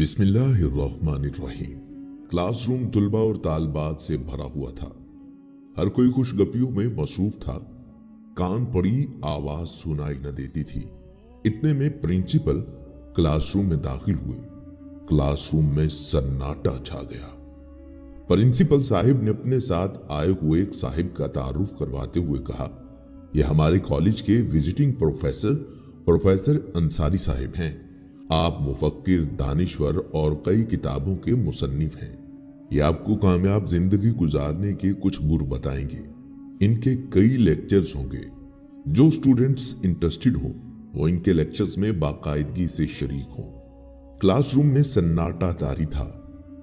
बिस्मिल्लाहिर्रहमानिर्रहीम। क्लासरूम तुलबा और तालबात से भरा हुआ था। हर कोई खुशगपियों में मसरूफ था। कान पड़ी आवाज सुनाई न देती थी। इतने में प्रिंसिपल क्लासरूम में दाखिल हुए। क्लासरूम में सन्नाटा छा गया। प्रिंसिपल साहिब ने अपने साथ आए हुए एक साहिब का तारुफ करवाते हुए कहा, यह हमारे कॉलेज के विजिटिंग प्रोफेसर अंसारी साहिब हैं। आप मुफक्किर, दानिश्वर और कई किताबों के मुसन्निफ हैं। ये आपको कामयाब जिंदगी गुजारने के कुछ गुर बताएंगे। इनके कई लेक्चर्स होंगे। जो स्टूडेंट्स इंटरेस्टेड हो वो इनके लेक्चर्स में बाकायदगी से शरीक हो। क्लासरूम में सन्नाटा जारी था।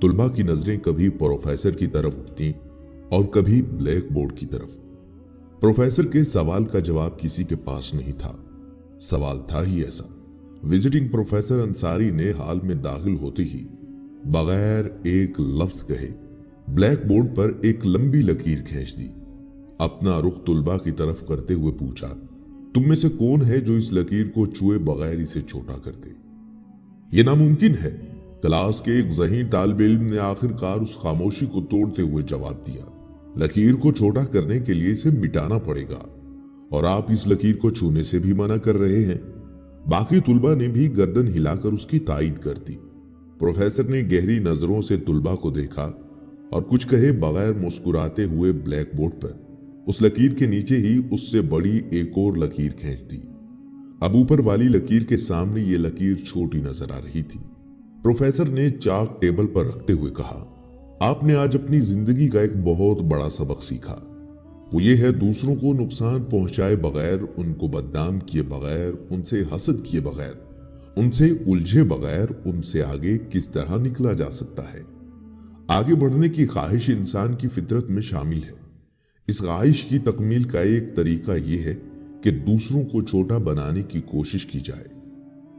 तुलबा की नजरें कभी प्रोफेसर की तरफ उठती और कभी ब्लैक बोर्ड की तरफ। प्रोफेसर के सवाल का जवाब किसी के पास नहीं था। सवाल था ही ऐसा। विजिटिंग प्रोफेसर अंसारी ने हाल में दाखिल होते ही बगैर एक लफ्ज कहे ब्लैक बोर्ड पर एक लंबी लकीर खींच दी। अपना रुख तुलबा की तरफ करते हुए पूछा, तुम में से कौन है जो इस लकीर को छुए बगैर इसे छोटा कर दे? यह नामुमकिन है। क्लास के एक ज़हीन तालिब इल्म ने आखिरकार उस खामोशी को तोड़ते हुए जवाब दिया, लकीर को छोटा करने के लिए इसे मिटाना पड़ेगा और आप इस लकीर को छूने से भी मना कर रहे हैं। बाकी तुलबा ने भी गर्दन हिलाकर उसकी तायीद कर दी। प्रोफेसर ने गहरी नजरों से तुलबा को देखा और कुछ कहे बगैर मुस्कुराते हुए ब्लैक बोर्ड पर उस लकीर के नीचे ही उससे बड़ी एक और लकीर खींच दी। अब ऊपर वाली लकीर के सामने ये लकीर छोटी नजर आ रही थी। प्रोफेसर ने चाक टेबल पर रखते हुए कहा, आपने आज अपनी जिंदगी का एक बहुत बड़ा सबक सीखा। वो ये है दूसरों को नुकसान पहुंचाए बगैर, उनको बदनाम किए बगैर, उनसे हसद किए बगैर, उनसे उलझे बगैर उनसे आगे किस तरह निकला जा सकता है। आगे बढ़ने की ख्वाहिश इंसान की फितरत में शामिल है। इस ख्वाहिश की तकमील का एक तरीका यह है कि दूसरों को छोटा बनाने की कोशिश की जाए,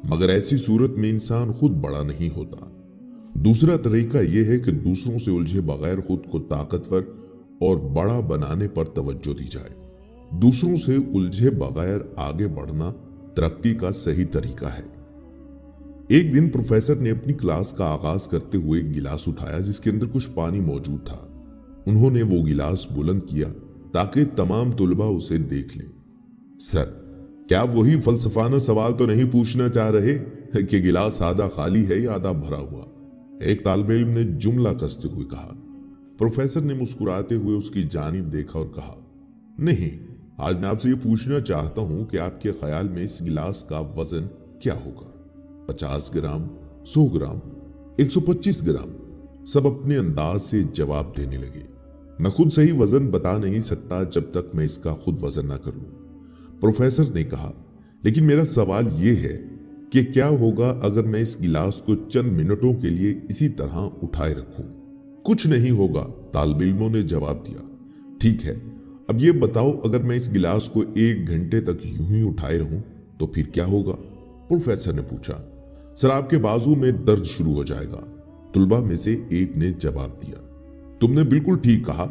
मगर ऐसी सूरत में इंसान खुद बड़ा नहीं होता। दूसरा तरीका यह है कि दूसरों से उलझे बगैर खुद को ताकतवर और बड़ा बनाने पर तवज्जो दी जाए। दूसरों से उलझे बगैर आगे बढ़ना तरक्की का सही तरीका है। एक दिन प्रोफेसर ने अपनी क्लास का आगाज करते हुए एक गिलास उठाया जिसके अंदर कुछ पानी मौजूद था। उन्होंने वो गिलास बुलंद किया ताकि तमाम तुलबा उसे देख लें। सर, क्या आप वही फलसफाना सवाल तो नहीं पूछना चाह रहे कि गिलास आधा खाली है या आधा भरा हुआ? एक तालिब इल्म ने जुमला कसते हुए कहा। प्रोफेसर ने मुस्कुराते हुए उसकी जानिब देखा और कहा, नहीं, आज मैं आपसे ये पूछना चाहता हूं कि आपके ख्याल में इस गिलास का वजन क्या होगा? 50 ग्राम, 100 ग्राम, 125 ग्राम? सब अपने अंदाज से जवाब देने लगे। मैं खुद सही वजन बता नहीं सकता जब तक मैं इसका खुद वजन ना कर लूं। प्रोफेसर ने कहा, लेकिन मेरा सवाल यह है कि क्या होगा अगर मैं इस गिलास को चंद मिनटों के लिए इसी तरह उठाए रखूं? कुछ नहीं होगा, तालिब इल्मों ने जवाब दिया। ठीक है, अब ये बताओ अगर मैं इस गिलास को 1 घंटे तक यूं ही उठाए रहूं तो फिर क्या होगा? प्रोफेसर ने पूछा। सर, आपके बाजू में दर्द शुरू हो जाएगा, तुलबा में से एक ने जवाब दिया। तुमने बिल्कुल ठीक कहा,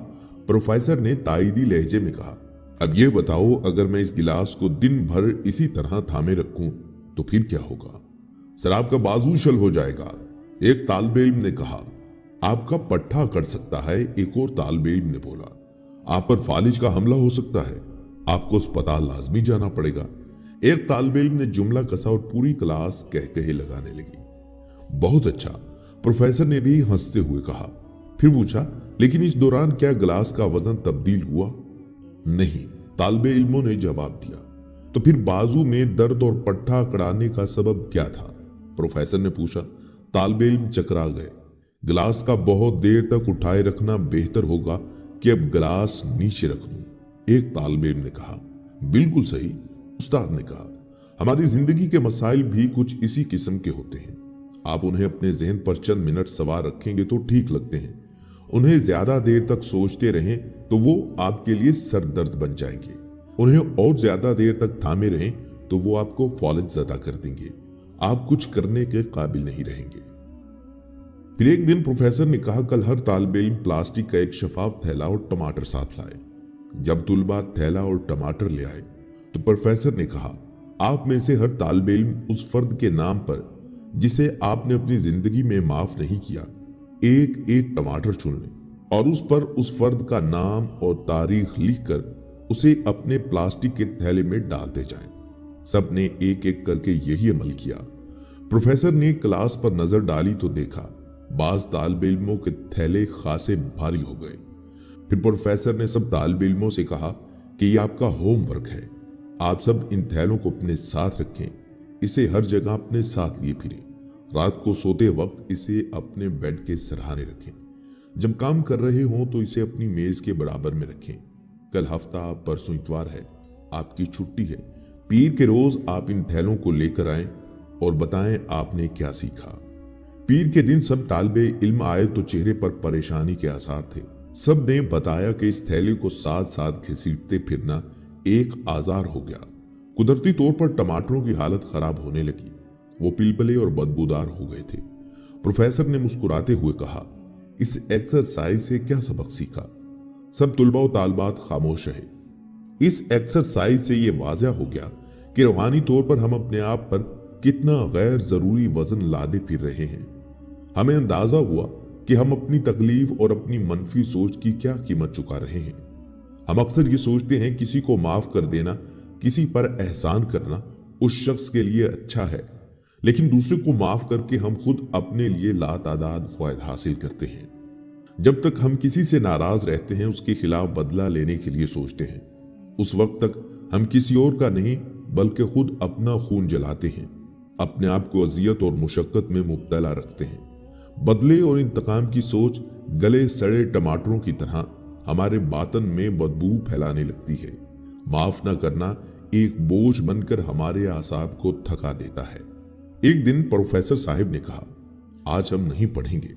प्रोफेसर ने ताईदी लहजे में कहा। अब ये बताओ अगर मैं इस गिलास को दिन भर इसी तरह थामे रखूं तो फिर क्या होगा? सर, आपका बाजू शल हो जाएगा, एक तालिब इल्म ने कहा। आपका पट्टा कट सकता है, एक और तालिब इल्म ने बोला। आप पर फालिज का हमला हो सकता है, आपको अस्पताल लाजमी जाना पड़ेगा। एक तालिब इल्म ने जुमला कसा और पूरी क्लास कहकहे लगाने लगी। बहुत अच्छा, प्रोफेसर ने भी हंसते हुए कहा। फिर पूछा, लेकिन इस दौरान क्या गिलास का वजन तब्दील हुआ? नहीं, तालिब इल्मों ने जवाब दिया। तो फिर बाजू में दर्द और पट्टा कड़ाने का सबब क्या था? प्रोफेसर ने पूछा। तालिब इल्म चकरा गए। गिलास का बहुत देर तक उठाए रखना बेहतर होगा कि अब गिलास नीचे रख लूं, एक तालिब इल्म ने कहा। बिल्कुल सही, उस्ताद ने कहा। हमारी जिंदगी के मसाइल भी कुछ इसी किस्म के होते हैं। आप उन्हें अपने जहन पर चंद मिनट सवार रखेंगे तो ठीक लगते हैं। उन्हें ज्यादा देर तक सोचते रहें तो वो आपके लिए सरदर्द बन जाएंगे। उन्हें और ज्यादा देर तक थामे रहें तो वो आपको फौलत ज़दा कर देंगे। आप कुछ करने के काबिल नहीं रहेंगे। फिर एक दिन प्रोफेसर ने कहा, कल हर तालिब इल्म प्लास्टिक का एक शफाफ थैला और टमाटर साथ लाए। जब तुलबा थैला और टमाटर ले आए तो प्रोफेसर ने कहा, आप में से हर तालिब इल्म उस फर्द के नाम पर जिसे आपने अपनी जिंदगी में माफ नहीं किया, एक एक टमाटर चुन लें और उस पर उस फर्द का नाम और तारीख लिखकर उसे अपने प्लास्टिक के थैले में डालते जाएं। सबने एक एक करके यही अमल किया। प्रोफेसर ने क्लास पर नजर डाली तो देखा बाज तालिब इल्मों के थैले खासे भारी हो गए। फिर प्रोफेसर ने सब तालिब इल्मों से कहा कि ये आपका होमवर्क है, आप सब इन थैलों को अपने साथ रखें, इसे हर जगह अपने साथ लिए फिरें, रात को सोते वक्त इसे अपने बेड के सरहाने रखें, जब काम कर रहे हों तो इसे अपनी मेज के बराबर में रखें। कल हफ्ता परसों इतवार है, आपकी छुट्टी है, पीर के रोज आप इन थैलों को लेकर आएं और बताएं आपने क्या सीखा। पीर के दिन सब तालिबे इल्म आए तो चेहरे पर परेशानी के आसार थे। सब ने बताया कि इस थैले को साथ साथ घसीटते फिरना एक आजार हो गया। कुदरती तौर पर टमाटरों की हालत खराब होने लगी, वो पिलपले और बदबूदार हो गए थे। प्रोफेसर ने मुस्कुराते हुए कहा, इस एक्सरसाइज से क्या सबक सीखा? सब तुलबा और तालबात खामोश रहे। इस एक्सरसाइज से यह वाज़ह हो गया कि रूहानी तौर पर हम अपने आप पर कितना गैर जरूरी वजन लादे फिर रहे हैं। हमें अंदाजा हुआ कि हम अपनी तकलीफ और अपनी मनफी सोच की क्या कीमत चुका रहे हैं। हम अक्सर ये सोचते हैं किसी को माफ कर देना, किसी पर एहसान करना उस शख्स के लिए अच्छा है, लेकिन दूसरे को माफ करके हम खुद अपने लिए लातादाद फायदा हासिल करते हैं। जब तक हम किसी से नाराज रहते हैं उसके खिलाफ बदला लेने के लिए सोचते हैं, उस वक्त तक हम किसी और का नहीं बल्कि खुद अपना खून जलाते हैं, अपने आप को अजियत और मुशक्कत में मुब्तला रखते हैं। बदले और इंतकाम की सोच गले सड़े टमाटरों की तरह हमारे बातन में बदबू फैलाने लगती है। माफ न करना एक बोझ बनकर हमारे आसाब को थका देता है। एक दिन प्रोफेसर साहिब ने कहा, आज हम नहीं पढ़ेंगे।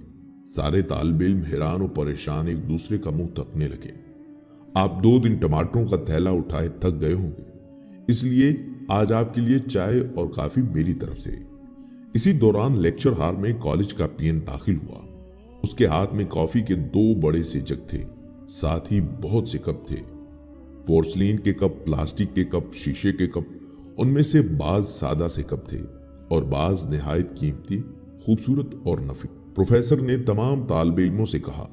सारे तालिब इल्म हैरान और परेशान एक दूसरे का मुंह तकने लगे। आप 2 दिन टमाटरों का थैला उठाए थक गए होंगे, इसलिए आज आपके लिए चाय और काफी मेरी तरफ से। इसी दौरान लेक्चर हॉल में कॉलेज का पीएन दाखिल हुआ। उसके हाथ में कॉफी के 2 बड़े से जग थे, साथ ही बहुत से कप थे। पोर्सलीन के कप, प्लास्टिक के कप, शीशे के कप। उनमें से बाज सादा से कप थे और बाज निहायत कीमती, खूबसूरत और नफी। प्रोफेसर ने तमाम तालिब इल्मों से कहा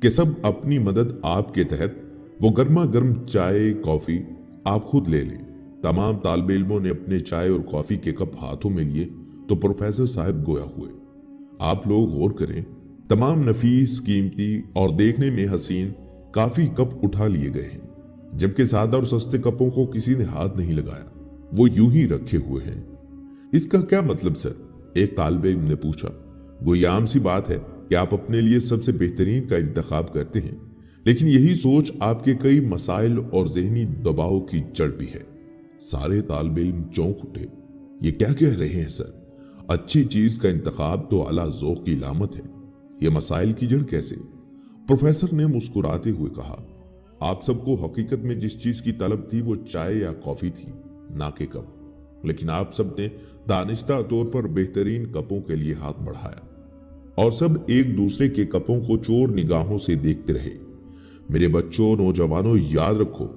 कि सब अपनी मदद आपके तहत वो गर्मा गर्म चाय कॉफी आप खुद ले लें। तमाम तालिब इल्मों ने अपने चाय और कॉफी के कप हाथों में लिए तो प्रोफेसर साहब गोया हुए, आप लोग गौर करें, तमाम नफीस, कीमती और देखने में हसीन काफी कप उठा लिए गए हैं, जबकि सादा और सस्ते कपों को किसी ने हाथ नहीं लगाया, वो यूं ही रखे हुए हैं। इसका क्या मतलब सर? एक तालिब इल्म ने पूछा। गोई आम सी बात है कि आप अपने लिए सबसे बेहतरीन का इंतखाब करते हैं, लेकिन यही सोच आपके कई मसाइल और जहनी दबाव की जड़ भी है। सारे तालिब इल्म चौंक उठे। ये क्या कह रहे हैं सर? अच्छी चीज का इंतखाब तो आला ज़ौक़ की इलामत है, ये मसाइल की जड़ कैसे? प्रोफेसर ने मुस्कुराते हुए कहा, आप सबको हकीकत में जिस चीज की तलब थी वो चाय या कॉफी थी, ना कि कप, लेकिन आप सब ने दानिस्ता तौर पर बेहतरीन कपों के लिए हाथ बढ़ाया और सब एक दूसरे के कपों को चोर निगाहों से देखते रहे। मेरे बच्चों, नौजवानों, याद रखो,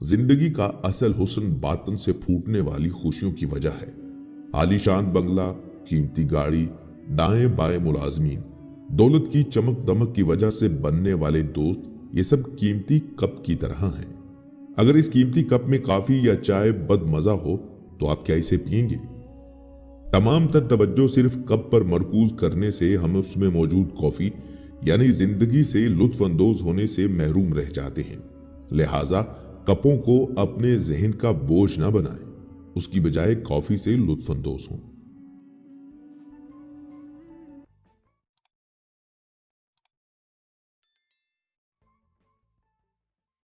जिंदगी का असल हुस्न बातन से फूटने वाली खुशियों की वजह है। आलीशान बंगला, कीमती गाड़ी, दाएं बाएं मुलाजमीन, दौलत की चमक दमक की वजह से बनने वाले दोस्त, ये सब कीमती कप की तरह हैं। अगर इस कीमती कप में कॉफी या चाय बदमजा हो तो आप क्या इसे पिएंगे? तमाम तर तवज्जो सिर्फ कप पर मरकूज करने से हम उसमें मौजूद कॉफी यानी जिंदगी से लुत्फ अंदोज होने से महरूम रह जाते हैं। लिहाजा कपों को अपने जहन का बोझ न बनाएं, उसकी बजाय कॉफी से लुत्फ अंदोज हों।